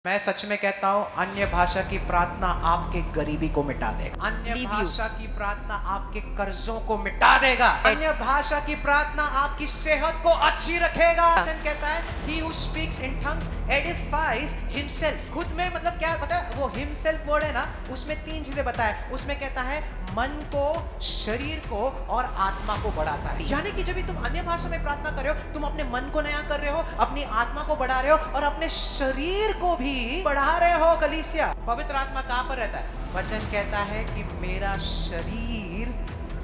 मैं सच में कहता हूँ अन्य भाषा की प्रार्थना आपके गरीबी को मिटा देगा। अन्य भाषा की प्रार्थना आपके कर्जों को मिटा देगा। अन्य भाषा की प्रार्थना आपकी सेहत को अच्छी रखेगा। वचन कहता है he who speaks in tongues edifies himself। खुद में मतलब क्या पता है, वो himself वर्ड है ना, उसमें तीन चीजें बताए। उसमें कहता है मन को, शरीर को और आत्मा को बढ़ाता है। यानी कि जब भी तुम अन्य भाषा में प्रार्थना कर रहे हो, तुम अपने मन को नया कर रहे हो, अपनी आत्मा को बढ़ा रहे हो और अपने शरीर को भी बढ़ा रहे हो। कलीसिया, पवित्र आत्मा कहां पर रहता है? वचन कहता है कि मेरा शरीर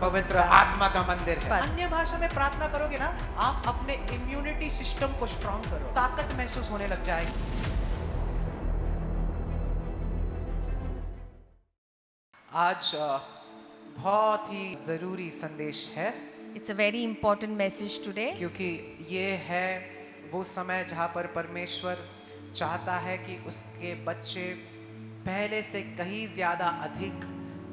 पवित्र आत्मा का मंदिर है। अन्य भाषा में प्रार्थना करोगे ना, आप अपने इम्यूनिटी सिस्टम को स्ट्रांग करो, ताकत महसूस होने लग जाएगी। आज बहुत ही जरूरी संदेश है। It's a very important message today क्योंकि ये है वो समय जहाँ पर परमेश्वर चाहता है कि उसके बच्चे पहले से कहीं ज्यादा अधिक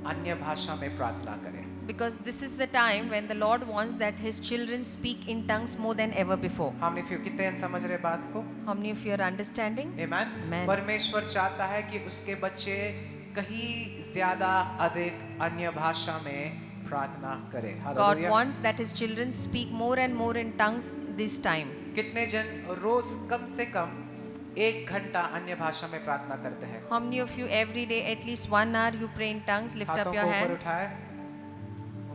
अन्य भाषा में प्रार्थना करें। because this is the time when the Lord wants that His children speak in tongues more than ever before. हमने फिर कितने समझ रहे बात को? How many of you are understanding? Amen? Amen. परमेश्वर चाहता है कि उसके बच्चे कहीं ज्यादा अधिक अन्य भाषा में प्रार्थना करें। God hallelujah. wants that His children speak more and more in tongues this time. कितने जन रोज कम से कम 1 घंटा अन्य भाषा में प्रार्थना करते हैं? How many of you every day at least 1 hour you pray in tongues? Lift हाथों up को your ऊपर hands. उठाए।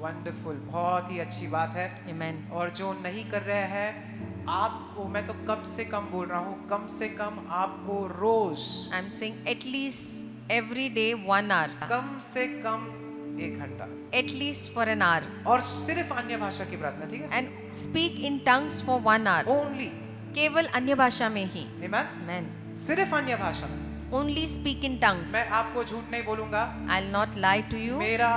वंडरफुल, बहुत ही अच्छी बात है। Amen. और जो नहीं कर रहे हैं, आपको मैं तो कम से कम बोल रहा हूँ, कम से कम आपको रोज I'm saying at least every day 1 hour. कम से कम 1 घंटा At least for an hour. और सिर्फ अन्य भाषा की प्रार्थना, ठीक है? And speak in tongues for 1 hour. Only, केवल अन्य भाषा में ही. आमेन। Amen. सिर्फ अन्य भाषा में। Only speak in tongues. मैं आपको झूठ नहीं बोलूंगा, I'll not lie to you. मेरा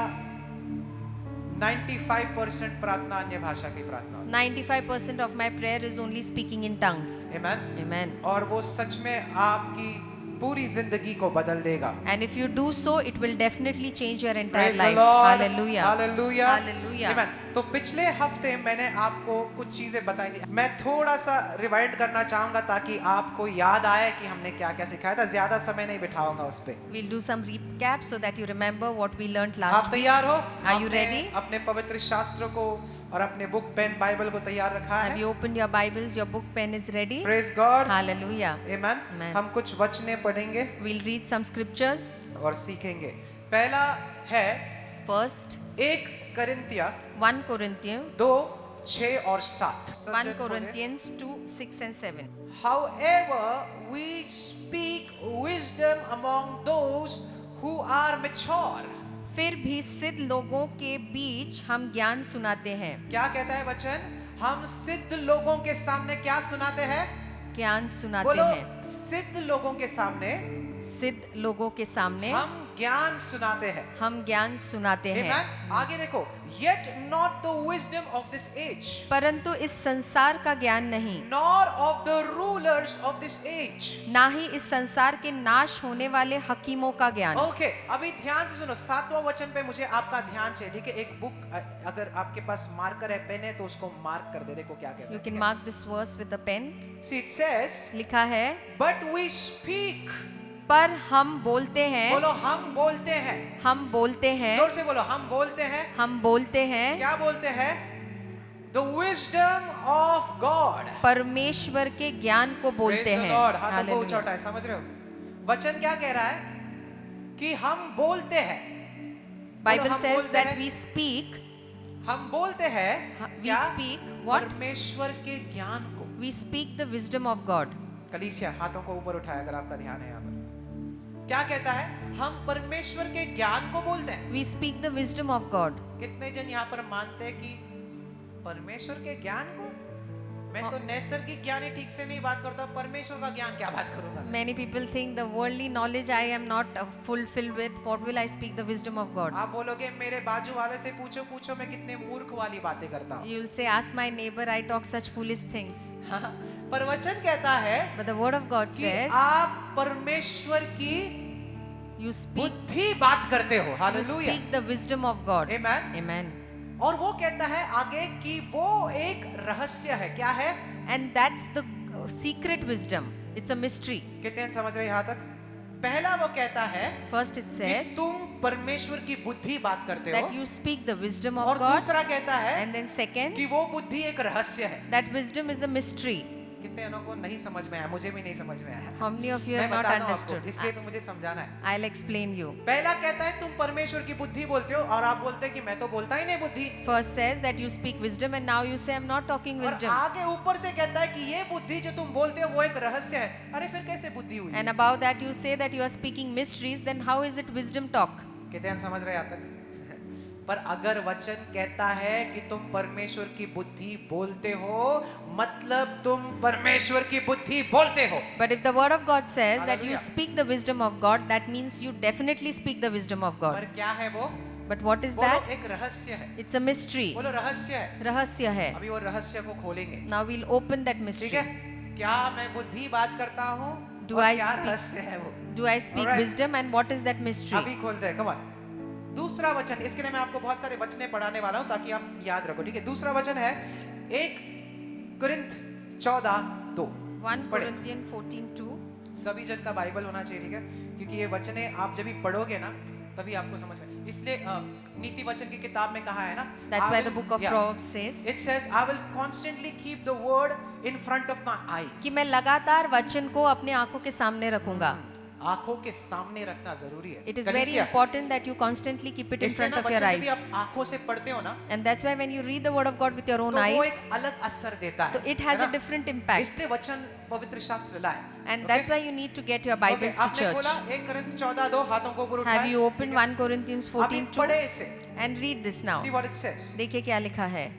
95% प्रार्थना अन्य भाषा की प्रार्थना होती 95% of my prayer is only speaking in tongues. है। आमेन। Amen. और वो सच में आपकी पूरी जिंदगी को बदल देगा। And if you do so, it will definitely change your entire Praise the life. Lord. Hallelujah. Hallelujah. Hallelujah. Amen. तो पिछले हफ्ते मैंने आपको कुछ चीजें बताई थी। मैं थोड़ा सा रिवाइंड करना चाहूंगा ताकि आपको याद आए कि हमने क्या क्या सिखाया था। ज्यादा समय नहीं बिठाऊंगा उस पे। We'll do some recap so that you remember what we learned आप last week. तैयार हो? Are you आपने ready? अपने पवित्र शास्त्रों को और अपने बुक पेन बाइबल को तैयार रखा Have है? you opened your Bibles? Your book pen is ready? Praise God. Hallelujah. Amen. Amen. हम कुछ वचने पढ़ेंगे We'll read some scriptures. और सीखेंगे। पहला है First, 1 Corinthians 1 Corinthians, 2, 6 और 7। 1 Corinthians 2, 6 and 7. However, we speak wisdom among those who are mature. फिर भी सिद्ध लोगों के बीच हम ज्ञान सुनाते हैं. क्या कहता है वचन? हम सिद्ध लोगों के सामने क्या सुनाते हैं? ज्ञान सुनाते बोलो, हैं. सिद्ध लोगों के सामने सिद्ध लोगों के सामने हम ज्ञान सुनाते हैं। हम ज्ञान सुनाते हैं. Amen? आगे देखो, yet not the wisdom of this age, परंतु इस संसार का ज्ञान नहीं, nor of the rulers of this age. ना ही इस संसार के नाश होने वाले हकीमों का ज्ञान. ओके, अभी ध्यान से सुनो। 7वां वचन पे मुझे आपका ध्यान चाहिए, ठीक है? एक बुक, अगर आपके पास मार्कर है, पेन है, तो उसको मार्क कर दे। देखो क्या कहता है। You can mark this verse with a pen. See, it says, लिखा है, but we speak. पर हम बोलते हैं. बोलो, हम बोलते हैं। हम बोलते हैं. जोर से बोलो, हम बोलते हैं। हम बोलते हैं. क्या बोलते हैं? The wisdom of God. परमेश्वर के ज्ञान को बोलते Praise the हैं. Lord. हाथों को ऊंचा Hallelujah. उठाए, समझ रहे हो? वचन क्या कह रहा है? कि हम बोलते हैं। Bible हम says बोलते that हैं। we speak. हम बोलते हैं We क्या? speak what? परमेश्वर के ज्ञान को। We speak the wisdom of God. कलीसिया, हाथों को ऊपर उठाए अगर आपका ध्यान है यहाँ पर। क्या कहता है? हम परमेश्वर के ज्ञान को बोलते हैं। We speak the wisdom of God. कितने जन यहाँ पर मानते हैं कि परमेश्वर के ज्ञान को? मैं तो नैसर्गिक ज्ञान ही ठीक से नहीं बात करता, परमेश्वर का ज्ञान क्या बात करूंगा? Many people think the worldly knowledge I am not fulfilled with. What will I speak the wisdom of God? आप बोलोगे मेरे बाजू वाले से पूछो पूछो मैं कितने मूर्ख वाली बातें करता हूँ। You will say, ask my neighbor, I talk such foolish things. हाँ, पर वचन कहता है But the word of God कि says, आप परमेश्वर की you speak, बुद्धि बात करते हो। you hallelujah, speak the wisdom of God. Amen. Amen. और वो कहता है आगे कि वो एक रहस्य है। क्या है? And that's the secret wisdom. It's a mystery. कितने समझ रहे हैं यहाँ तक? पहला वो कहता है First it कि says तुम परमेश्वर की बुद्धि बात करते हो, that you speak the wisdom of और God, दूसरा कहता है and then second, कि वो बुद्धि एक रहस्य है। that wisdom is a mystery. कितने लोगों को नहीं समझ में आया? मुझे भी नहीं समझ में आया। How many of you मैं have not बताता हूँ understood? आपको, इसलिए तो मुझे समझाना है। I'll explain you. पहला कहता है तुम परमेश्वर की बुद्धि बोलते हो, और आप बोलते हैं कि मैं तो बोलता ही नहीं बुद्धि। First says that you speak wisdom, and now you say I'm not talking और wisdom. आगे ऊपर से कहता है कि ये बुद्धि जो तुम बोलते हो वो एक रहस्य है। अरे फिर कैसे बुद्धि हुई? And above that you say that you are speaking mysteries, then how is it wisdom talk? कितने समझ रहे हैं यहाँ तक? पर अगर वचन कहता है कि तुम परमेश्वर की बुद्धि बोलते हो, मतलब तुम परमेश्वर की बुद्धि बोलते हो। But if the word of God says that you Hallelujah. speak the wisdom of God, that means you definitely speak the wisdom of God. पर क्या है वो? But what is बोलो, that? एक रहस्य है। It's a mystery. बोलो रहस्य है। Rahasya hai. अभी वो रहस्य को खोलेंगे। Now we'll open that ठीक mystery. है? क्या मैं बुद्धि बात करता हूँ? Do और I क्या speak- रहस्य है वो? Do I speak Alright. wisdom, and what is that mystery? अभी खोलते हैं, कम ऑन। दूसरा वचन, इसके लिए मैं आपको बहुत सारे वचने पढ़ाने वाला हूं ताकि आप याद रखो, ठीक है? दूसरा वचन है 1 कुरिन्थ 14:2। 1 पढ़े। Corinthians 14:2. सभी जन का बाइबल होना चाहिए, ठीक है? क्योंकि ये वचने आप जब भी पढ़ोगे ना तभी आपको समझ में, इसलिए नीति वचन की किताब में कहा है ना, That's why the book of Proverbs says it says I will constantly keep the word in front of my eyes। कि मैं लगातार वचन को अपने आंखों के सामने रखूंगा. आंखों के सामने रखना जरूरी है। It is very कलीसिया, important that you constantly keep it in इसलिए front ना of your वचन जब भी eyes. आप आंखों से पढ़ते हो ना, And that's why when you read the word of God with your own तो वो eyes, एक अलग असर देता है। so it has है a ना? different impact. इसलिए वचन पवित्र शास्त्र लाए। And that's why you need to get your Bibles to आपने church. खोला 1 कुरिन्थ 14:2, हाथों को ऊपर उठाया। Have you opened ठीक है? 1 Corinthians अभी 14:2? पढ़े इसे। And read this now. See what it says. देखिए क्या लिखा है.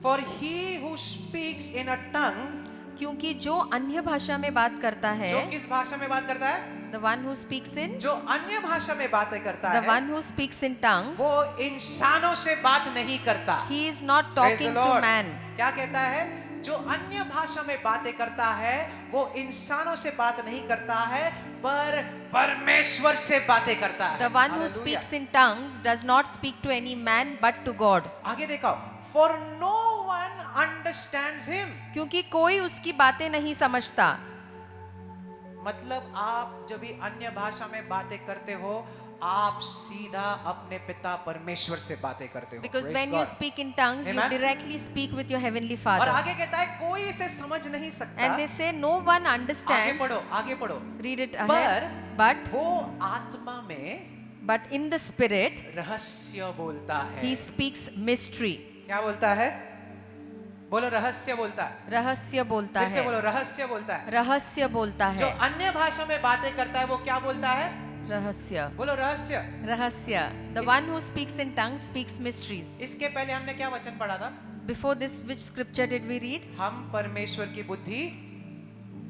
For he who speaks in a tongue, क्योंकि जो अन्य भाषा में बात करता है, जो किस भाषा में बात करता है? the one who speaks in, जो अन्य भाषा में बातें करता the है, one who speaks in tongues, वो इंसानों से बात नहीं करता। he is not Praise the talking to Lord. man. क्या कहता है? जो अन्य भाषा में बातें करता है वो इंसानों से बात नहीं करता है, पर परमेश्वर से बातें करता है। The one who Hallelujah. speaks in tongues does not speak to any man but to God. आगे देखो, for no one understands him। क्योंकि कोई उसकी बातें नहीं समझता. मतलब आप जब भी अन्य भाषा में बातें करते हो, आप सीधा अपने पिता परमेश्वर से बातें करते हो। Because Praise when you God. speak in tongues, you Amen. directly speak with your heavenly और Father. आगे कहता है कोई इसे समझ नहीं सकता। And they say no one आगे understands. पढ़ो, आगे पढ़ो। Read it ahead. But वो आत्मा में in the spirit, रहस्य बोलता है। he speaks mystery. क्या बोलता है? बोलो, रहस्य बोलता है। रहस्य बोलता फिर से है. बोलो, रहस्य बोलता है। रहस्य बोलता जो है. अन्य भाषा में बातें करता है वो क्या बोलता है? रहस्य. बोलो, रहस्य। Rahasya. The इस- one who speaks in tongues speaks mysteries. इसके पहले हमने क्या वचन पढ़ा था? Before this, which scripture did we read? हम परमेश्वर की बुद्धि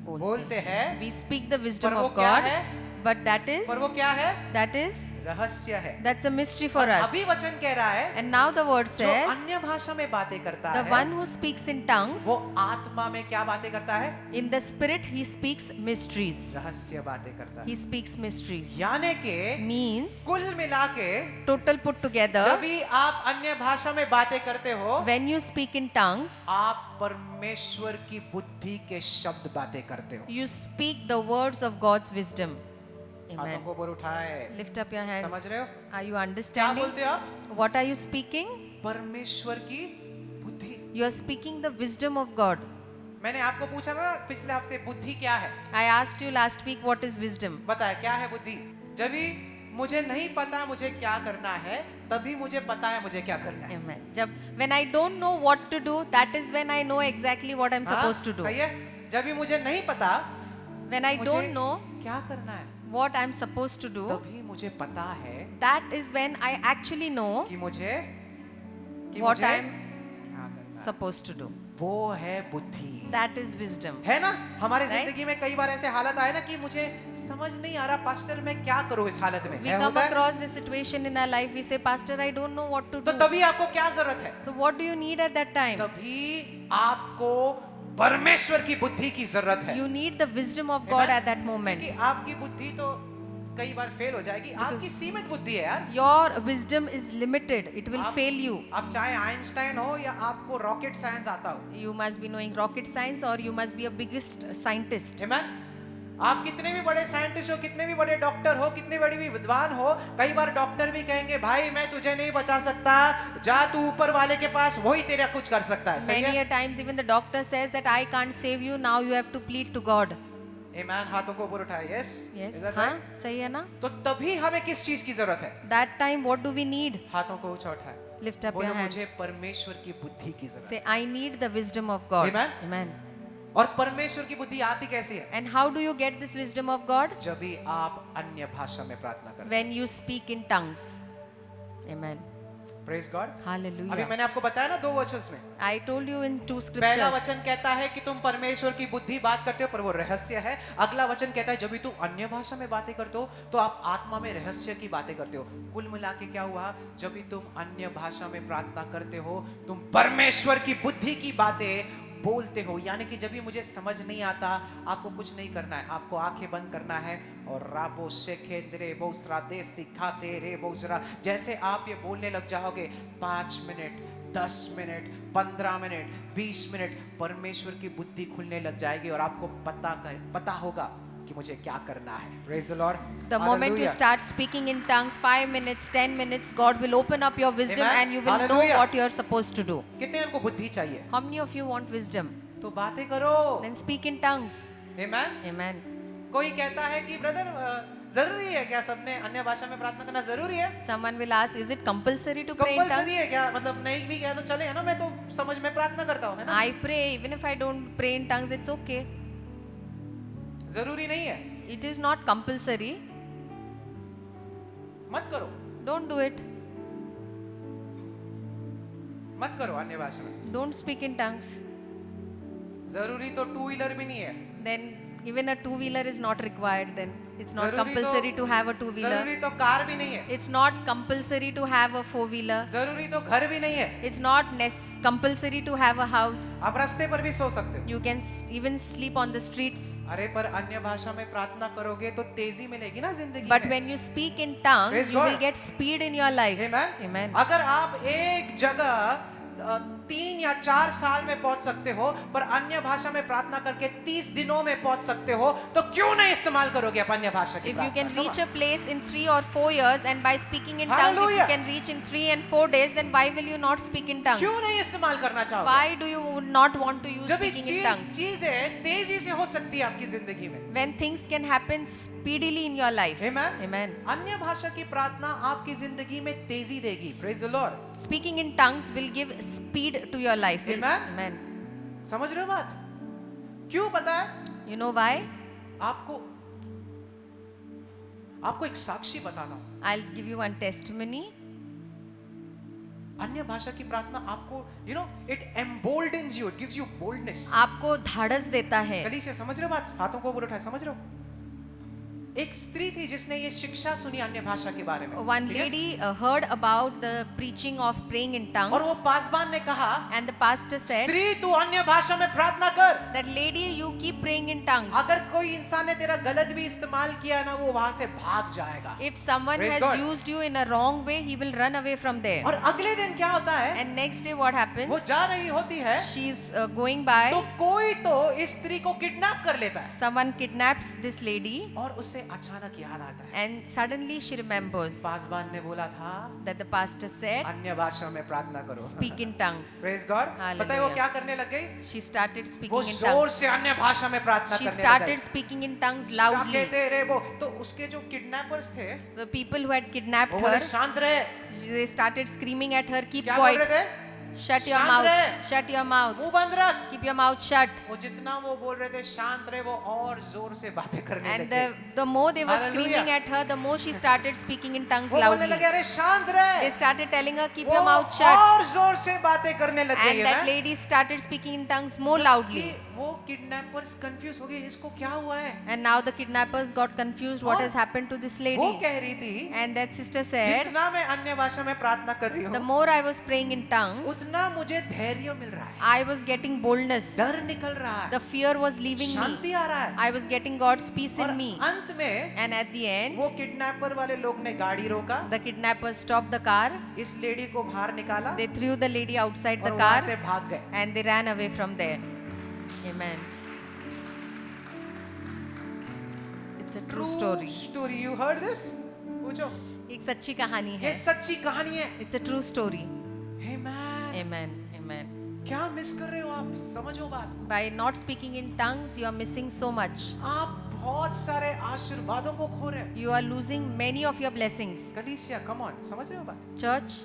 बोलते बोलते हैं, We speak the wisdom पर वो of क्या God, है? but पर वो क्या है? that is रहस्य है। that's a mystery for और us. अभी वचन कह रहा है, And now the word जो says, अन्य भाषा में बातें करता the है, one who speaks in tongues, वो आत्मा में क्या बातें करता है? in the spirit he speaks mysteries. रहस्य बातें करता है। He speaks mysteries. यानी कि Means कुल मिला के total put together, जब भी आप अन्य भाषा में बातें करते हो, when you speak in tongues, आप परमेश्वर की बुद्धि के शब्द बातें करते हो। you speak the words of God's wisdom. हाथों Amen. को ऊपर उठाए। Lift up your hands. समझ रहे हो? Are you क्या understanding? बोलते हो आप? What are you speaking? परमेश्वर की बुद्धि। You are speaking the wisdom of God. मैंने आपको पूछा था पिछले हफ्ते, बुद्धि क्या है? I asked you last week what is wisdom. बताया क्या है बुद्धि? जब भी मुझे नहीं पता मुझे क्या करना है, तभी मुझे पता है मुझे क्या करना है। Amen. When I don't know what to do, that is when I know exactly what I'm हाँ, supposed to do. सही है? जब भी मुझे नहीं पता When I मुझे don't know क्या करना है, what I'm supposed to do, तभी मुझे पता है that is when I actually know कि मुझे what I'm क्या करना है। supposed to do. वो है बुद्धि। That is wisdom. है ना? हमारे Right? जिंदगी में कई बार ऐसे हालत आए ना कि मुझे समझ नहीं आ रहा पास्टर मैं क्या करूं इस हालत में। We है, come होता है? across this situation in our life. We say, Pastor, I don't know what to तो do. तभी आपको क्या जरूरत है? So what do you need at that time? तभी आपको परमेश्वर की बुद्धि की जरूरत है। You need the wisdom of God Amen? at that moment. क्योंकि आपकी बुद्धि तो कई बार फेल हो जाएगी। आपकी सीमित बुद्धि है यार। Your wisdom is limited. It will आप- fail you. आप चाहे आइंस्टाइन हो या आपको रॉकेट साइंस आता हो, You must be knowing rocket science or you must be a biggest scientist. Amen? आप कितने भी बड़े साइंटिस्ट हो, कितने भी बड़े डॉक्टर हो, कितने बड़े भी विद्वान हो, कई बार डॉक्टर भी कहेंगे भाई मैं तुझे नहीं बचा सकता, जा तू ऊपर वाले के पास, वही तेरा कुछ कर सकता है। सही Many है? a times even the doctor says that I can't save you. Now you have to plead to God. Amen? हाथों को ऊपर उठाए। Yes? Yes. Is that हाँ, right? सही है ना? तो तभी हमें किस चीज की जरूरत है? That time what do we need? हाथों को ऊंचा उठाए। Lift up बोलो your hands. मुझे परमेश्वर की बुद्धि की जरूरत Say I need the wisdom of God. Amen? Amen. है। और परमेश्वर की बुद्धि आती कैसी है? And how do you get this wisdom of God? जब भी आप अन्य भाषा में प्रार्थना करते When you speak in tongues. Amen. हैं। Praise God. अभी Hallelujah. मैंने आपको बताया ना 2 वचन में। I told you in 2 पहला scriptures. वचन कहता है कि तुम परमेश्वर की बुद्धि बात करते हो पर वो रहस्य है। अगला वचन कहता है जब भी तुम अन्य भाषा में बातें करते हो तो आप आत्मा में रहस्य की बातें करते हो। कुल मिला के क्या हुआ? जब भी तुम अन्य भाषा में प्रार्थना करते हो तुम परमेश्वर की बुद्धि की बातें बोलते हो। यानी कि जब भी मुझे समझ नहीं आता, आपको कुछ नहीं करना है, आपको आंखें बंद करना है और राबो शेखेंद्रे बोसरा दे सिखाते रे बोसरा, जैसे आप ये बोलने लग जाओगे 5 मिनट 10 मिनट 15 मिनट 20 मिनट परमेश्वर की बुद्धि खुलने लग जाएगी और आपको पता होगा कि मुझे क्या करना है। Praise the Lord. The moment you Hallelujah. start speaking in tongues, 5 minutes, 10 minutes, God will open up your wisdom Amen. and you will know Hallelujah. what you are supposed to do. कितने उनको बुद्धि चाहिए? How many of you want wisdom? तो बातें करो। Then speak in tongues. Amen. Amen. कोई कहता है कि ब्रदर जरूरी है क्या सबने अन्य भाषा में प्रार्थना करना जरूरी है? Someone will ask, is it compulsory to pray in compulsory tongues? है क्या? मतलब नहीं भी क्या तो चले है ना, मैं तो समझ में प्रार्थना करता हूँ, है ना? I pray, even if I don't pray in tongues, it's okay. जरूरी नहीं है। It is not compulsory. मत करो, Don't do it. मत करो अन्य भाषा में। Don't speak in tongues. जरूरी तो 2 व्हीलर भी नहीं है। Then even a two-wheeler is not required then. It's not जरूरी compulsory तो- to have a two-wheeler. जरूरी तो कार भी नहीं है। It's not compulsory to have a four-wheeler. जरूरी तो घर भी नहीं है। It's not compulsory to have a house. आप रास्ते पर भी सो सकते हो। You can even sleep on the streets. अरे पर अन्य भाषा में प्रार्थना करोगे तो तेजी मिलेगी ना जिंदगी But में। when you speak in tongues, Praise you will God. get speed in your life. Amen? Amen. अगर आप एक जगह 3 या 4 साल में पहुंच सकते हो पर अन्य भाषा में प्रार्थना करके 30 दिनों में पहुंच सकते हो तो क्यों नहीं इस्तेमाल करोगे आप अन्य भाषा की If you can प्रार्थना? reach a place in 3 or 4 years and by speaking in tongues, if you Hallelujah. can reach in 3 and 4 days, then why will you not speak in tongues? क्यों नहीं इस्तेमाल करना चाहोगे? Why do you not want to use जब भी speaking in tongues? चीजें तेजी से हो सकती है आपकी जिंदगी में। When things can happen speedily in your life. Amen? Amen. अन्य भाषा की प्रार्थना आपकी जिंदगी में तेजी देगी। Praise the Lord. Speaking in tongues will give speed to your life. Amen. Amen. समझ रहे हो बात? क्यों पता है? You know why? आपको एक साक्षी बताता हूं। I'll give you one testimony. अन्य भाषा की प्रार्थना आपको it emboldens you, it gives you boldness। आपको धाड़स देता है. गली से समझ रहे हो बात? हाथों को ऊपर उठाए, समझ रहे हो? एक स्त्री थी जिसने ये शिक्षा सुनी अन्य भाषा के बारे में। One ठीक है? lady heard about the preaching of praying in tongues, और वो पासबान ने कहा and the pastor said स्त्री तू अन्य भाषा में प्रार्थना कर। that lady, you keep praying in tongues. अगर कोई इंसान ने तेरा गलत भी इस्तेमाल किया ना वो वहां से भाग जाएगा। If someone Praise has God. used you in a wrong way, he will run away from there. और अगले दिन क्या होता है? And next day what वो happens? जा रही होती है She's going by. तो कोई तो इस स्त्री को किडनैप कर लेता है Someone kidnaps this lady, और उससे अचानक याद आता है and suddenly she remembers पासबान ने बोला था that the pastor said, अन्य भाषा में प्रार्थना करो। speak in tongues. Praise God. Hallelujah. पता है वो क्या करने लग गई? She started वो speaking in जोर tongues. से अन्य भाषा में प्रार्थना She करने started speaking in tongues loudly. कहते रे वो तो उसके जो किडनैपर्स थे The people who had kidnapped वो बोले her, शांत रहे। they started screaming at her, keep क्या बोल quiet, रहे थे? shut your शांत mouth, रहे। shut your mouth, मुंह बंद रख। keep your mouth shut. वो जितना वो बोल रहे थे शांत रहे वो और जोर से बातें करने And लगे। the more they were Hallelujah. screaming at her, the more she started speaking in tongues वो बोलने loudly. लगे अरे शांत रहे। They started telling her, keep वो your mouth shut. और जोर से बातें करने लग And गई that है lady started speaking in tongues more loudly. कि वो किडनैपर्स कंफ्यूज हो गए, इसको क्या हुआ है? And now the kidnappers got confused what और has happened to this वो lady. कह रही थी, And that sister said, जितना मैं अन्य भाषा में प्रार्थना कर रही the हूँ, more I was praying in tongues, उतना मुझे धैर्य मिल रहा है, I was getting boldness. डर निकल रहा है, The fear was leaving me. शांति आ रहा है। I was getting God's peace और in me. अंत में And at the end, वो किडनैपर वाले लोग ने गाड़ी रोका, the kidnappers stopped the car. इस लेडी को बाहर निकाला They threw the lady outside और the वहां car से भाग गए। and they ran away from there. Amen. It's a true story. Story, you heard this? पूछो, एक सच्ची कहानी ये है. सच्ची कहानी है। It's a true story. Amen. Amen. Amen. क्या मिस कर रहे हो आप? समझो बात को। By not speaking in tongues, you are missing so much. आप बहुत सारे आशीर्वादों को खो रहे हैं। You are losing many of your blessings. कलीसिया, come on, समझ रहे हो बात? Church,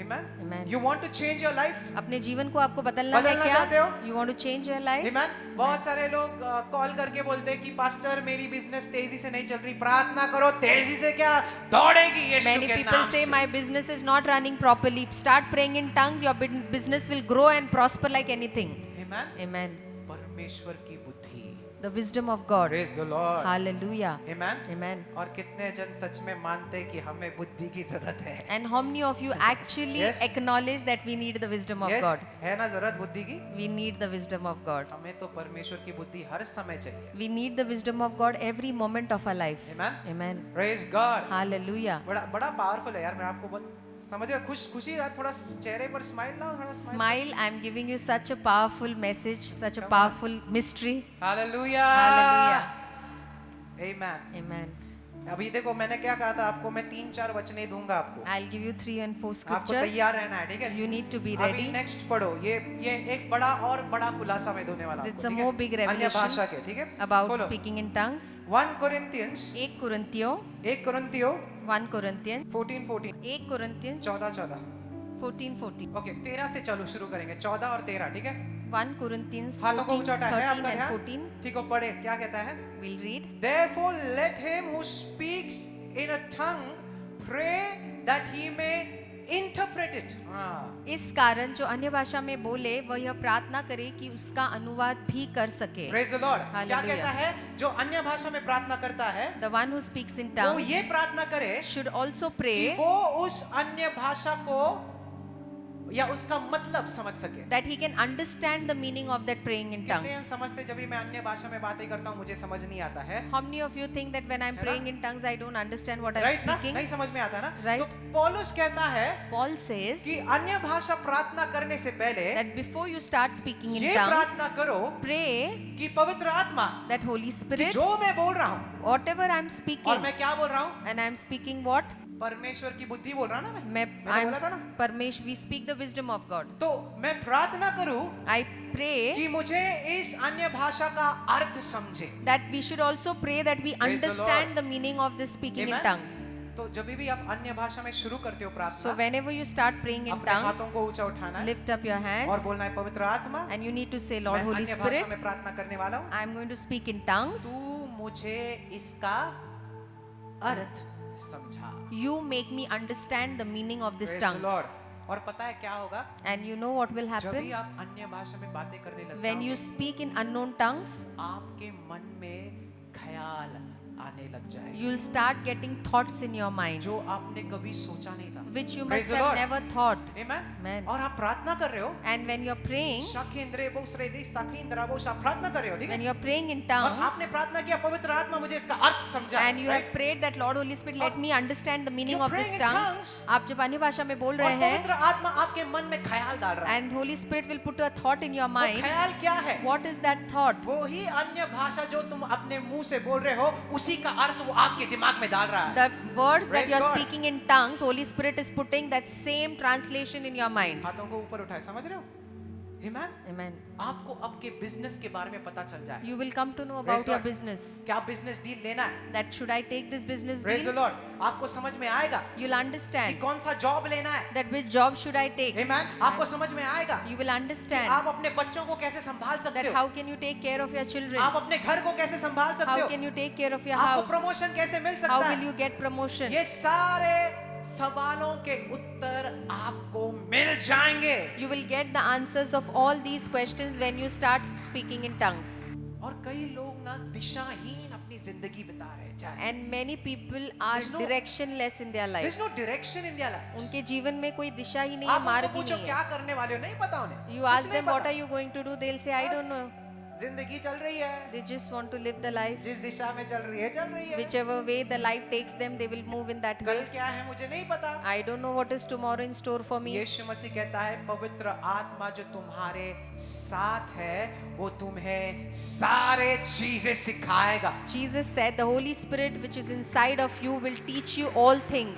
Amen. Amen. You want to change your life? अपने जीवन को आपको बदलना बदलना है चाहते क्या? हो? You want to change your life? Amen. बहुत सारे लोग कॉल करके बोलते हैं कि पास्टर मेरी बिजनेस तेजी से नहीं चल रही, प्रार्थना करो, तेजी से क्या दौड़ेगी यीशु Many के people नाम say से। my business is not running properly. Start praying in tongues. Your business will grow and prosper like anything. Amen. Amen. परमेश्वर की बुद्धि। The wisdom of God. Praise the Lord. Hallelujah. Amen. Amen. और कितने जन सच में मानते हैं कि हमें बुद्धि की जरूरत है? And how many of you actually Yes. acknowledge that we need the wisdom of Yes, God? है ना जरूरत बुद्धि की? We need the wisdom of God. हमें तो परमेश्वर की बुद्धि हर समय चाहिए। We need the wisdom of God every moment of our life. Amen. Amen. Praise God. Hallelujah. बड़ा बड़ा पावरफुल है यार, मैं आपको बहुत समझ रहा, खुशी यार, थोड़ा चेहरे पर स्माइल लाओ, थोड़ा Smile. I'm giving you such a powerful message, such a powerful mystery. Hallelujah. Hallelujah. Amen. Amen. अभी देखो मैंने क्या कहा था आपको, मैं 3-4 वचने दूंगा आपको, I'll give you 3 and 4 आपको scriptures. तैयार रहना है, ठीक है? You need to be अभी ready. नेक्स्ट पढ़ो, ये एक बड़ा और बड़ा खुलासा मैं देने वाला हूँ It's a आपको, more ठीक big है? अन्य revelation भाषा के, ठीक है? About खोलो। speaking in tongues. 1 Corinthians 1 Corinthians 1 Corinthians 1 Corinthians 14 1 Corinthians 14 14 okay 13 से चलो शुरू करेंगे, 14 और 13, ठीक है? 1 Corinthians हाथों को 14 ऊंचा उठाया है 13 आपका and ध्यान, 14. ठीक हो? पढ़े, क्या कहता है? We'll read. Therefore let him who speaks in a tongue pray that he may interpret it. हाँ, इस कारण जो अन्य भाषा में बोले वह यह प्रार्थना करे कि उसका अनुवाद भी कर सके. praise the Lord. क्या Hallelujah. कहता है? जो अन्य भाषा में प्रार्थना करता है The one who speaks in वो tongues ये प्रार्थना करे should also कि pray वो उस अन्य भाषा को या उसका मतलब समझ सके। that he can understand the meaning of that praying in कितने tongues. जन समझते जब भी मैं अन्य भाषा में बातें करता हूँ मुझे समझ नहीं आता है, How many of you think that when I'm है ना? praying in tongues I don't understand what I'm right ना? speaking? नहीं समझ में आता ना? Right. तो पौलुस कहता है Paul says कि अन्य भाषा प्रार्थना करने से पहले that before you start speaking in ये tongues, प्रार्थना करो pray कि पवित्र आत्मा that Holy कि Spirit, जो मैं बोल रहा हूँ whatever I'm और speaking, मैं क्या बोल रहा हूँ, and I'm speaking what? परमेश्वर की बुद्धि बोल रहा ना मैंने मैं बोला था ना? we speak the wisdom of God. तो मैं प्रार्थना करूँ I pray कि मुझे इस अन्य भाषा का अर्थ समझे। that we should also pray that we Praise the understand Lord. the meaning of this speaking in Amen. tongues. तो जब भी आप अन्य भाषा में शुरू करते हो So प्रार्थना, whenever you start praying in अपने tongues, हाथों को ऊंचा उठाना है lift up your और hands बोलना है पवित्र आत्मा, and you need to say, Lord मैं Holy अन्य Spirit, भाषा में प्रार्थना करने वाला हूँ, I am going to speak in tongues. तू मुझे इसका अर्थ समझा। You make me understand the meaning of this Praise the tongue. Lord. और पता है क्या होगा? And you know what will जब भी happen? आप अन्य भाषा में बातें करने लग When you जाओगे, speak in unknown tongues, आपके मन में ख्याल आने लग जाएगा you'll start getting thoughts in your mind, जो आपने कभी सोचा नहीं था। which you Praise must the have Lord. never thought. Amen. Amen. और आप प्रार्थना कर रहे हो, And when you're praying, शाखेंद्रे बोसरेदे शाखेंद्रा Bose, आप प्रार्थना कर रहे हो, ठीक when है? you're praying in और tongues, आपने प्रार्थना किया पवित्र आत्मा मुझे इसका अर्थ समझा, and you have right? prayed that Lord Holy Spirit, let me understand the meaning You're of this praying in tongue. tongues. आप जब अन्य भाषा में बोल और रहे हैं, पवित्र आत्मा आपके मन में ख्याल डाल रहा है। and Holy Spirit will put a thought in your वो mind. ख्याल क्या है? What is that thought? वो ही अन्य भाषा जो तुम अपने मुंह से बोल रहे हो उसी का अर्थ वो आपके दिमाग में डाल रहा है। The words that Praise you are God. speaking in tongues, Holy Spirit is putting that same translation in your mind. हाथों को ऊपर उठाए, समझ रहे हो? Amen. Amen. आपको आपके बिजनेस के बारे में पता चल जाए। You will come to know Praise about your God. business. क्या बिजनेस डील लेना है? That should I take this business Praise the deal? Lord. आपको समझ में आएगा You'll कि understand कौन सा जॉब लेना है। that which job should I take. Amen. आपको समझ में आएगा You will कि understand आप अपने बच्चों को कैसे संभाल सकते that हो, how can you take care of your children? आप अपने घर को कैसे संभाल सकते How हो, can you take care of your आपको house? प्रमोशन कैसे मिल How सकता will है। you get promotion? ये सारे सवालों के उत्तर आपको मिल जाएंगे। You will get the answers of all these questions when you start speaking in tongues. और कई लोग ना दिशाहीन अपनी जिंदगी बिता रहे हैं। And many people are There's no- directionless in their life. There's no direction in their life. उनके जीवन में कोई दिशा ही नहीं है, आप मार्ग उनको ही पूछो नहीं क्या है. करने वाले हो, नहीं पता उन्हें। You कुछ ask नहीं them what पता। are you going to do, they'll say I बस don't know. जिंदगी चल रही है, They just want to live the life. जिस दिशा में चल रही है। Whichever way the life takes them, they will move in that way. कल क्या है मुझे नहीं पता। I don't know what is tomorrow in store for me. यीशु मसीह कहता है पवित्र आत्मा जो तुम्हारे साथ है वो तुम्हें सारे चीजें सिखाएगा। Jesus said the Holy Spirit which is inside of you will teach you all things.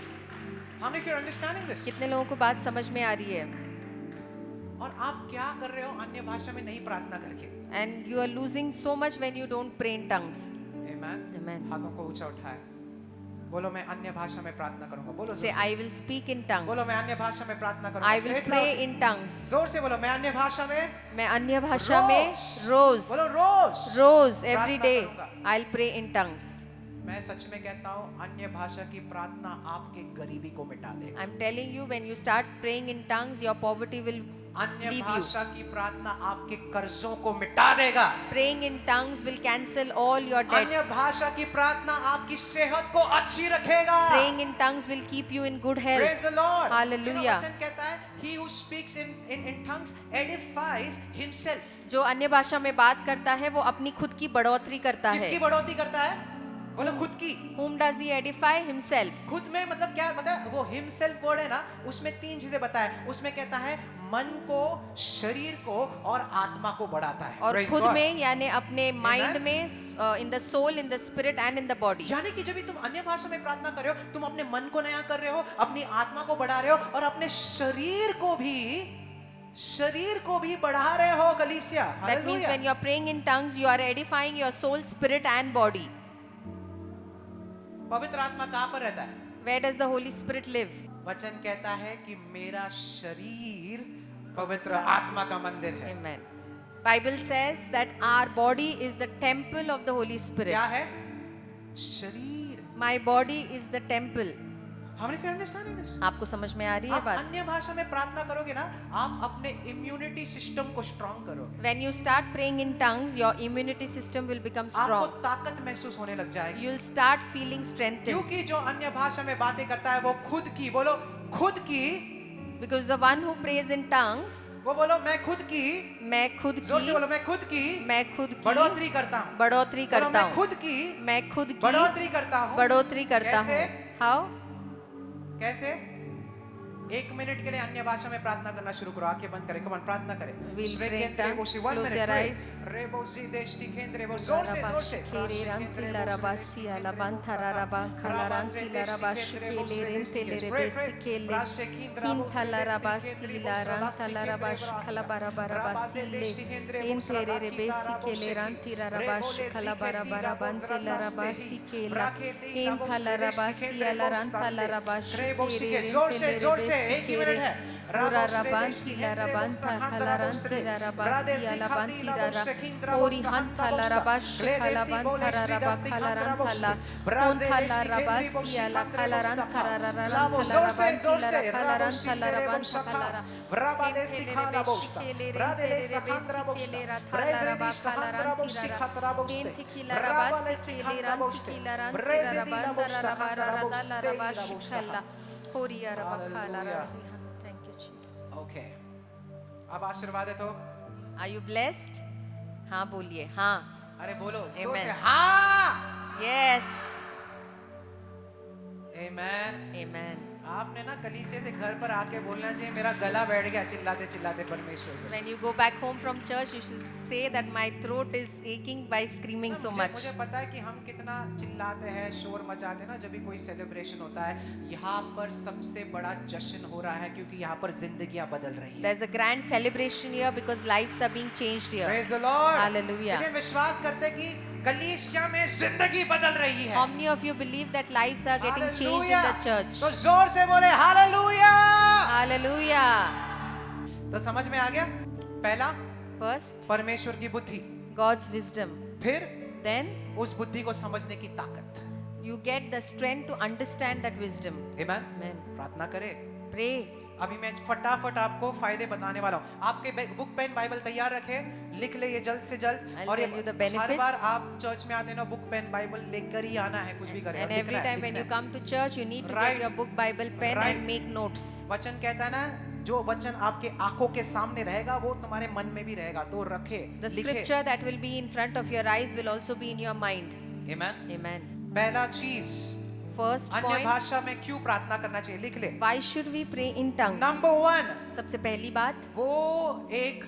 How many of you are understanding this? कितने लोगों को बात समझ में आ रही है? और आप क्या कर रहे हो अन्य भाषा में नहीं प्रार्थना करके? And you are losing so much when you don't pray in tongues. Amen. Amen. हाथों को ऊंचा उठाए। बोलो मैं अन्य भाषा में प्रार्थना करूंगा। बोलो Say जोर से। I will speak in tongues. बोलो मैं अन्य भाषा में प्रार्थना करूंगा। I Say will it pray loud. in tongues. जोर से बोलो मैं अन्य भाषा में। मैं अन्य भाषा में रोज बोलो रोज। रोज every प्रार्थना day करूंगा। I'll pray in tongues. मैं सच में कहता हूँ अन्य भाषा की प्रार्थना आपके गरीबी को मिटा देगा। I'm telling you when you start praying in tongues your poverty will अन्य leave you. भाषा की प्रार्थना आपके कर्जों को मिटा देगा। Praying in tongues will cancel all your अन्य debts. भाषा की प्रार्थना आपकी सेहत को अच्छी रखेगा। Praying in tongues will keep you in good health. Praise the Lord. Hallelujah. You know, वचन कहता है he who speaks in tongues edifies himself. जो अन्य भाषा में बात करता है वो अपनी खुद की बढ़ोतरी करता किसकी है. बढ़ोतरी करता है? बोलो खुद की। Whom does he edify? Himself. खुद में मतलब क्या पता है? वो himself वर्ड है ना, उसमें तीन चीजें बताया। उसमें कहता है मन को, शरीर को और आत्मा को बढ़ाता है। और Praise खुद God. में यानी अपने माइंड में, in the soul, in the spirit and in the body. यानी कि जब भी तुम अन्य भाषा में प्रार्थना कर रहे हो, तुम अपने मन को नया कर रहे हो, अपनी आत्मा को बढ़ा रहे हो और अपने शरीर को भी बढ़ा रहे हो। कलीसिया, That means when you are praying in tongues, you are edifying your soul, spirit and body. पवित्र आत्मा कहाँ पर रहता है? Where does the Holy Spirit live? वचन कहता है कि मेरा शरीर पवित्र आत्मा का मंदिर है। Amen. Bible says that our body is the temple of the Holy Spirit. क्या है? शरीर। My body is the temple. How many of you are understanding this? आपको समझ में आ रही है आप बात? अन्य भाषा में प्रार्थना करोगे ना, आप अपने इम्यूनिटी सिस्टम को स्ट्रॉन्ग करोगे। When you start praying in tongues, your immunity system will become आपको strong. ताकत महसूस होने लग जाएगी। You'll start feeling strengthened. क्योंकि जो अन्य भाषा में बातें करता है वो खुद की, बोलो खुद की, Because the one who prays in tongues, वो बोलो मैं खुद की, मैं खुद जोर से की, बोलो मैं खुद की मैं खुद की बढ़ोतरी करता हूँ। बढ़ोतरी बोलो करता मैं हूँ. खुद की मैं खुद की बढ़ोतरी करता हूँ। बढ़ोतरी करता हूँ. कैसे? How? कैसे? 1 मिनट के लिए अन्य भाषा में प्रार्थना करना शुरू करो। आंखें बंद करें, कमान प्रार्थना करें। We'll pray in श्रेकेंद्रे tongues. बोसी, 1 Close minute, your pray. eyes. रेबोसी देशटी केंद्रे बोस, जोर से। जोर से 1 ही मिनट है। Thank you, Jesus. ओके, अब आशीर्वादित हो। Are you blessed? हाँ बोलिए. हाँ. अरे बोलो जोर Amen. से, हाँ। Yes. Amen. Amen. आपने ना कलीसिया से घर पर आके बोलना चाहिए मेरा गला बैठ गया चिल्लाते चिल्लाते परमेश्वर को। When you go back home from church, you should say that my throat is aching by screaming so much. मुझे पता है कि हम कितना चिल्लाते हैं, शोर मचाते हैं ना जब भी कोई सेलिब्रेशन होता है। यहाँ पर सबसे बड़ा जश्न हो रहा है क्योंकि यहाँ पर जिंदगियां बदल रही हैं। There's a grand celebration here because lives are being changed here. Praise the Lord. Hallelujah. कितने विश्वास करते हैं कि कलीसिया में जिंदगी बदल रही है। How many of you believe that lives are getting changed in the church? तो जोर से बोले हालेलुया। Hallelujah. तो समझ में आ गया? पहला First, परमेश्वर की बुद्धि, God's wisdom. फिर Then, उस बुद्धि को समझने की ताकत। You get the strength to understand that wisdom. Amen. Amen. प्रार्थना करें. Pray. अभी मैं फटाफट आपको फायदे बताने वाला हूँ. आपके बुक पेन बाइबल तैयार रखें, लिख ले ये जल्द से जल्द. I'll और tell you the her benefits. बार आप चर्च में आते हैं ना, बुक पेन बाइबल लेकर ही आना है, कुछ भी करें. And every time when you come to church, you need to Right. get your book, Bible, pen Right. and make notes. वचन कहता है ना, जो वचन आपके आंखों के सामने रहेगा वो तुम्हारे मन में भी रहेगा, तो रखे, The लिखे. scripture that will be in front of your eyes will also be in your mind. Amen. Amen. पहला चीज, First अन्य point, भाषा में क्यों प्रार्थना करना चाहिए, लिख ले. why should we pray in tongues? Number 1, सबसे पहली बात, वो एक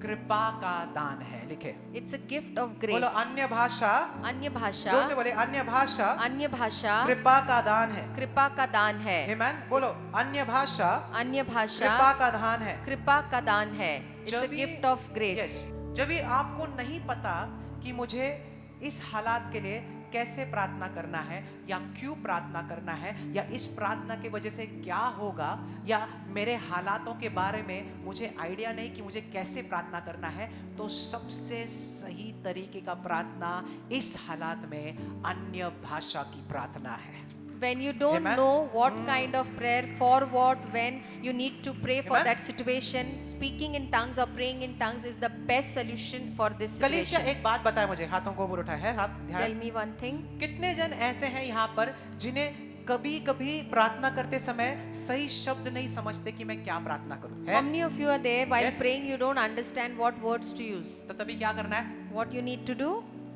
कृपा का दान है, लिखे. it's a gift of grace. बोलो अन्य भाषा, अन्य भाषा, जोर से बोले अन्य भाषा अन्य भाषा कृपा का दान है. कृपा का दान है. Amen. बोलो अन्य भाषा अन्य भाषा कृपा का दान है. कृपा का दान है. It's a जब भी- gift of grace. Yes. जब भी आपको नहीं पता कि मुझे इस हालात के लिए कैसे प्रार्थना करना है या क्यों प्रार्थना करना है या इस प्रार्थना के वजह से क्या होगा या मेरे हालातों के बारे में मुझे आइडिया नहीं कि मुझे कैसे प्रार्थना करना है, तो सबसे सही तरीके का प्रार्थना इस हालात में अन्य भाषा की प्रार्थना है. When you don't Amen. know what kind of prayer, for what, when you need to pray for Amen. that situation, speaking in tongues or praying in tongues is the best solution for this कलीसिया situation. एक बात बताए मुझे, हाथों को ऊपर उठाए है, हाथ Tell ध्यान. me one thing. कितने जन ऐसे हैं यहाँ पर जिन्हें कभी कभी प्रार्थना करते समय सही शब्द नहीं समझते कि मैं क्या प्रार्थना करूं, How है? many of you are there while Yes. praying you don't understand what words to use? तो तभी क्या करना है? What you need to do?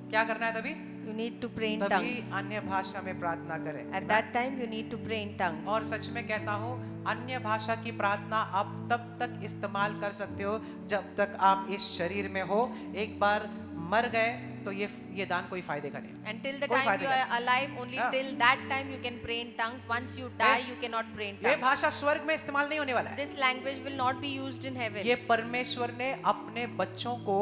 क्या करना है तभी? You need to pray in तभी tongues. अन्य भाषा में प्रार्थना करें. At that time you need to pray in tongues. और सच में कहता हूँ, अन्य भाषा की प्रार्थना आप तब तक इस्तेमाल कर सकते हो जब तक आप इस शरीर में हो. एक बार मर गए तो ये दान कोई फायदे का नहीं. Until the कोई time फायदे you का are alive, only Yeah. till that time you can pray in tongues. Once you die, you cannot pray in ये tongues. भाषा स्वर्ग में इस्तेमाल नहीं होने वाला है. This language will not be used in heaven. ये परमेश्वर ने अपने बच्चों को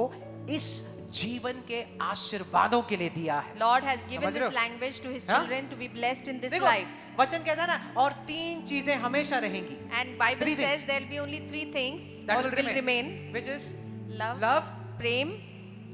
इस जीवन के आशीर्वादों के लिए दिया है. Lord has given समझ रहे this हो? language to His हाँ? children to be blessed in this देखो, life. वचन कहता है ना, और 3 चीजें हमेशा रहेंगी. And Bible Three says things. there'll be only 3 things That or will will remain. Which is Love, love, prem,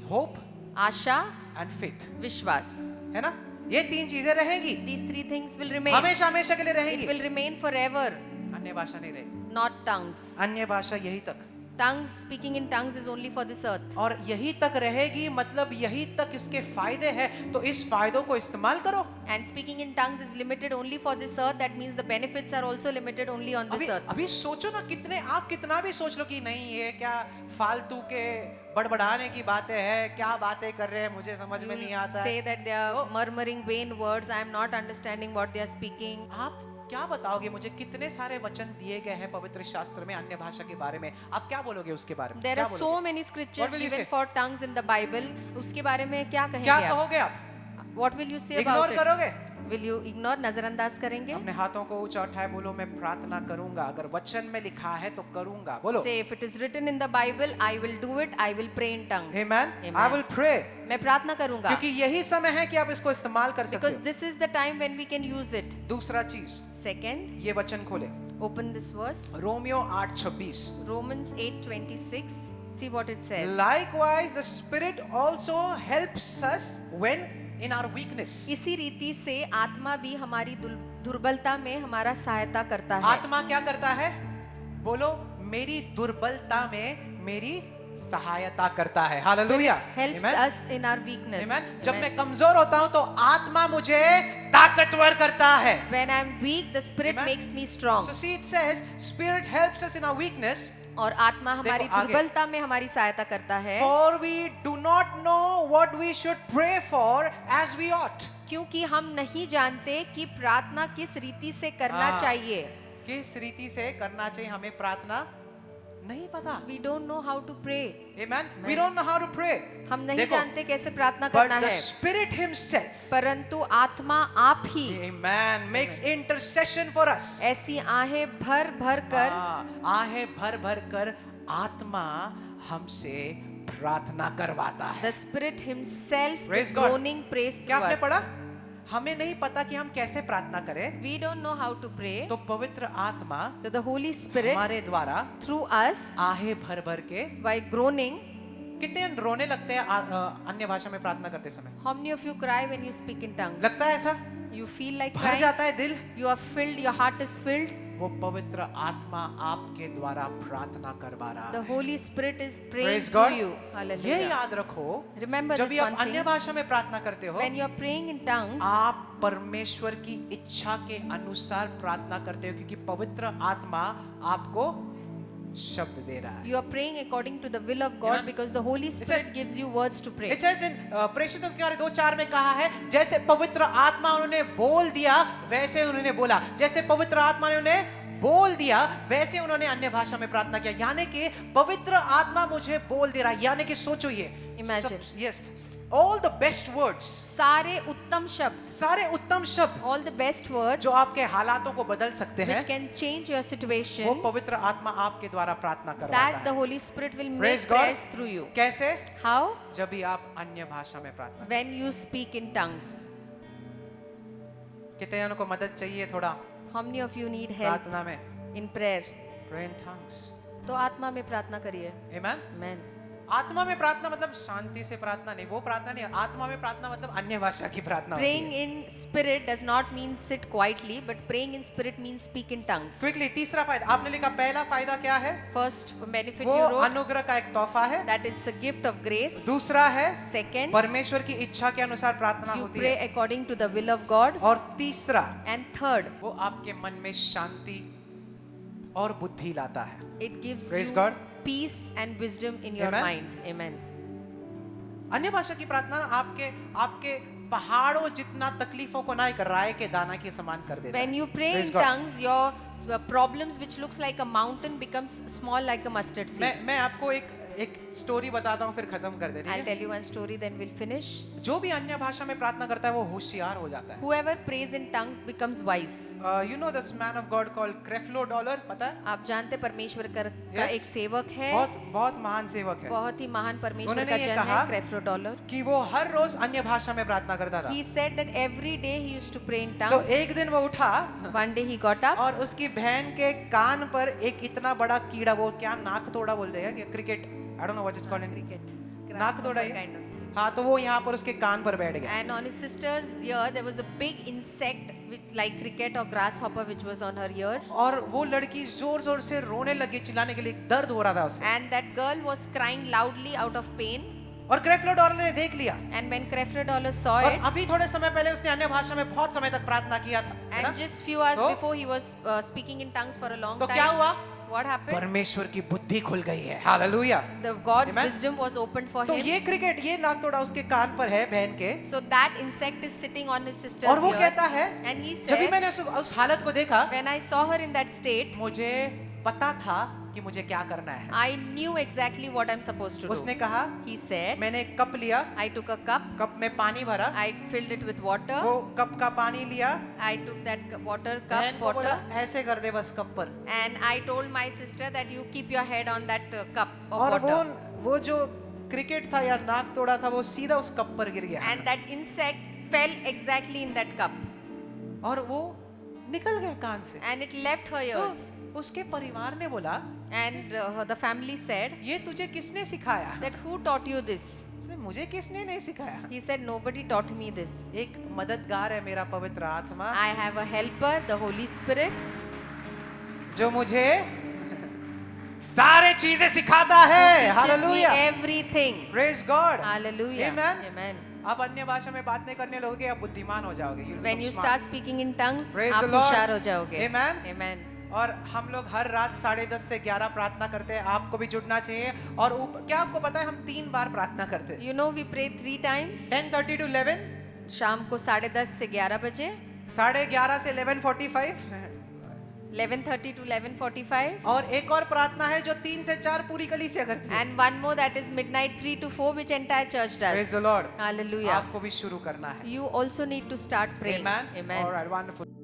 hope asha, and faith. vishwas. है ना? ये 3 चीजें रहेगी. These 3 things will remain. हमेशा हमेशा के लिए It रहेगी. will remain forever, अन्य भाषा नहीं रहेगी. not tongues. अन्य भाषा यही तक. Tongues, speaking in tongues is only for this earth. और यही तक रहेगी, मतलब यही तक इसके फायदे हैं, तो इस फायदों को इस्तेमाल करो. And speaking in tongues is limited only for this earth. That means the benefits are also limited only on this earth. अभी सोचो ना, आप कितना भी सोच लो कि नहीं ये क्या फालतू के बड़बड़ाने की बातें हैं, क्या बातें कर रहे हैं, मुझे समझ में नहीं आता Say है. that they are Oh. murmuring vain words. I am not understanding what they are speaking. आप क्या बताओगे मुझे? कितने सारे वचन दिए गए हैं पवित्र शास्त्र में अन्य भाषा के बारे में, आप क्या बोलोगे उसके बारे में? There क्या are so बोलोगे? many What scriptures will you given say? for tongues in the Bible. उसके बारे में क्या क्या कहेंगे आप? कहोगे आप? What will you say about ignore it? करोगे? Will you ignore? नजरअंदाज करेंगे? अपने हाथों को ऊंचा उठाए, बोलो मैं प्रार्थना करूंगा. अगर वचन में लिखा है तो करूंगा. बोलो. Say if it is written in the Bible, I will do it. I will pray in tongues. Amen. Amen. I will pray. मैं प्रार्थना करूंगा. क्योंकि यही समय है कि आप इसको इस्तेमाल कर सकते Because हो. this is the time when we can use it. दूसरा चीज, Second, ये वचन खोले, open this verse. Romeo 8:26. Romans 8:26. See what it says. Likewise, the Spirit also helps us when in our weakness. इसी रीति से आत्मा भी हमारी दुर्बलता में हमारा सहायता करता है. आत्मा क्या करता है? बोलो, मेरी दुर्बलता में मेरी सहायता करता है. Hallelujah. Helps Amen. us in our weakness. Amen. जब Amen. मैं कमजोर होता हूं तो आत्मा मुझे ताकतवर करता है. When I am weak, the Spirit Amen. makes me strong. So see, it says Spirit helps us in our weakness. और आत्मा हमारी देखो आगे. दुर्बलता में हमारी सहायता करता है. For we do not know what we should pray for as we ought. क्योंकि हम नहीं जानते कि प्रार्थना किस रीति से करना हाँ. चाहिए. किस रीति से करना चाहिए, हमें प्रार्थना नहीं पता. We don't know how to pray. Amen. We don't know how to pray. हम नहीं देखो, जानते कैसे प्रार्थना But करना the है. Spirit Himself, परंतु आत्मा आप ही Amen, makes intercession for us. ऐसी आहें भर भर कर आहे भर भर कर आत्मा हमसे प्रार्थना करवाता है. The Spirit Himself Praise is God. groaning praise क्या through आपने us. पढ़ा? हमें नहीं पता कि हम कैसे प्रार्थना करें, We don't know how to pray. तो पवित्र आत्मा So the Holy Spirit हमारे द्वारा through us आहे भर भर के by groaning कितने रोने लगते हैं अन्य भाषा में प्रार्थना करते समय? How many of you cry when you speak in tongues? लगता है ऐसा? You feel like भर crying? जाता है दिल? You are filled, your heart is filled. वो पवित्र आत्मा आपके द्वारा प्रार्थना करवा रहा The है। Holy Spirit is praying Praise through God. you. ये Hallelujah. याद रखो, Remember जब this भी one आप अन्य thing. भाषा में प्रार्थना करते हो, When you are praying in tongues, आप परमेश्वर की इच्छा के अनुसार प्रार्थना करते हो, क्योंकि पवित्र आत्मा आपको शब्द दे रहा है। you are praying according to the will of God Amen. because the Holy says- Spirit gives you words to pray. It says in प्रेषितों के कार्य 2:4 में कहा है, जैसे पवित्र आत्मा उन्होंने बोल दिया वैसे उन्होंने बोला। जैसे पवित्र आत्मा ने उन्हें बोल दिया वैसे उन्होंने अन्य भाषा में प्रार्थना किया। यानी कि पवित्र आत्मा मुझे बोल दे रहा है। यानी कि सोचो ये, Imagine. yes, all the best words, सारे उत्तम शब्द, सारे उत्तम शब्द all the best words जो आपके हालातों को बदल सकते हैं, which can change your वो situation, पवित्र आत्मा आपके द्वारा प्रार्थना that करवाता the है। Holy Spirit will make Praise God. prayers through you. कैसे? How? जब भी आप अन्य भाषा में प्रार्थना। When you speak in tongues. कितने जनों को मदद चाहिए थोड़ा How many of you need help प्रार्थना में? in prayer? Pray in tongues. तो आत्मा में प्रार्थना करिए. Amen. Amen. आत्मा में प्रार्थना मतलब शांति से प्रार्थना नहीं, वो प्रार्थना नहीं। आत्मा में प्रार्थना मतलब अन्य भाषा की प्रार्थना होती Praying है। in spirit does not mean sit quietly, but praying in spirit means speak in tongues. Quickly तीसरा फायदा आपने लिखा, पहला फायदा क्या है? First benefit वो you wrote अनुग्रह का एक तोहफा है। that it's a gift of grace. दूसरा है Second, परमेश्वर की इच्छा के अनुसार प्रार्थना you होती pray है। according to the will of God. और तीसरा And third, वो आपके मन में शांति और बुद्धि लाता है। it gives Praise you God. peace and wisdom in your Amen. mind. Amen. अन्य भाषा की प्रार्थना आपके आपके पहाड़ों जितना तकलीफों को ना, एक राय के दाना के समान कर देता When है। you pray Praise in God. tongues, your problems which looks like a mountain becomes small like a mustard seed. मैं आपको एक स्टोरी बताता हूँ फिर खत्म कर दे। I'll tell you one story, then we'll finish. जो भी अन्य भाषा में प्रार्थना करता है वो होशियार हो जाता है। Whoever prays in tongues becomes wise. You know this man of God called Creflo Dollar, पता है? आप जानते परमेश्वर का Yes. एक सेवक है, बहुत महान सेवक है, बहुत ही महान परमेश्वर उन्होंने का ये जन कहा है, क्रेफ्लो डॉलर. कि वो हर रोज अन्य भाषा में प्रार्थना करता था। He said that every day he used to pray in तो tongues. एक दिन वो उठा One day he got up और उसकी बहन के कान पर एक इतना बड़ा कीड़ा, वो क्या नाक तोड़ा बोलते हैं कि cricket, I don't know what it's called in cricket. नाक तोड़ा ही। Kind of. हाँ, तो वो यहाँ पर उसके कान पर बैठ गया। And on his sister's ear there was a big insect which like cricket or grasshopper which was on her ear. और वो लड़की जोर जोर से रोने लगी, चिल्लाने के लिए, दर्द हो रहा था उसे। And that girl was crying loudly out of pain. और क्रेफ्लो डॉलर ने देख लिया, And when Creflo Dollar saw और it, अभी थोड़े समय पहले उसने अन्य भाषा में बहुत समय तक प्रार्थना किया था, है ना? and just few hours तो? before he was speaking in tongues for a long तो time. क्या हुआ? What happened? परमेश्वर की बुद्धि खुल गई है। Hallelujah. The God's Amen. wisdom was opened for तो him. ये क्रिकेट, ये नाक तोड़ा उसके कान पर है बहन के, So that insect is sitting on his sister's और वो ear. कहता है, And he जब भी said, मैंने उस हालत को देखा, when I saw her in that state, मुझे पता था कि मुझे क्या करना है। I knew exactly what I'm supposed to do. उसने कहा, He said, मैंने एक कप लिया, I took a cup, cup में पानी भरा, I filled it with water, वो कप का पानी लिया, I took that water बहन cup को बोला water, ऐसे कर दे बस कप पर, and I told my sister that you keep your head on that cup of और water. वो जो क्रिकेट था या नाक तोड़ा था वो सीधा उस कप पर गिर गया, And that insect fell exactly in that cup. और वो निकल गया कान से। And it left her तो ears. उसके परिवार ने बोला, And the family said ये तुझे किसने सिखाया? that who taught you this? उसने, मुझे किसने नहीं सिखाया। He said nobody taught me this. एक मददगार है मेरा पवित्र आत्मा, I have a helper, the Holy Spirit, जो मुझे सारे चीजें सिखाता है। teaches me hallelujah, everything. Praise God. Hallelujah. Amen. Amen. आप अन्य भाषा में बात नहीं करने लगोगे, आप बुद्धिमान हो जाओगे। You'll When become you smart. start speaking in tongues, Praise आप the Lord. होशियार हो जाओगे. Amen. Amen. और हम लोग हर रात 10:30 से 11 प्रार्थना करते हैं, आपको भी जुड़ना चाहिए। और क्या आपको पता है हम 3 बार प्रार्थना करते हैं? You know we pray 3 times. 10:30 to 11, शाम को 10:30 से 11 बजे, 11:30 से 11:45, 11:30 to 11:45, और एक और प्रार्थना है जो 3 से 4 पूरी कलीसिया करती है। and one more that is midnight 3 to 4 which entire church Praise does. the Lord. Hallelujah. आपको भी शुरू करना है। You also need to start praying. Amen. Amen. All right, wonderful.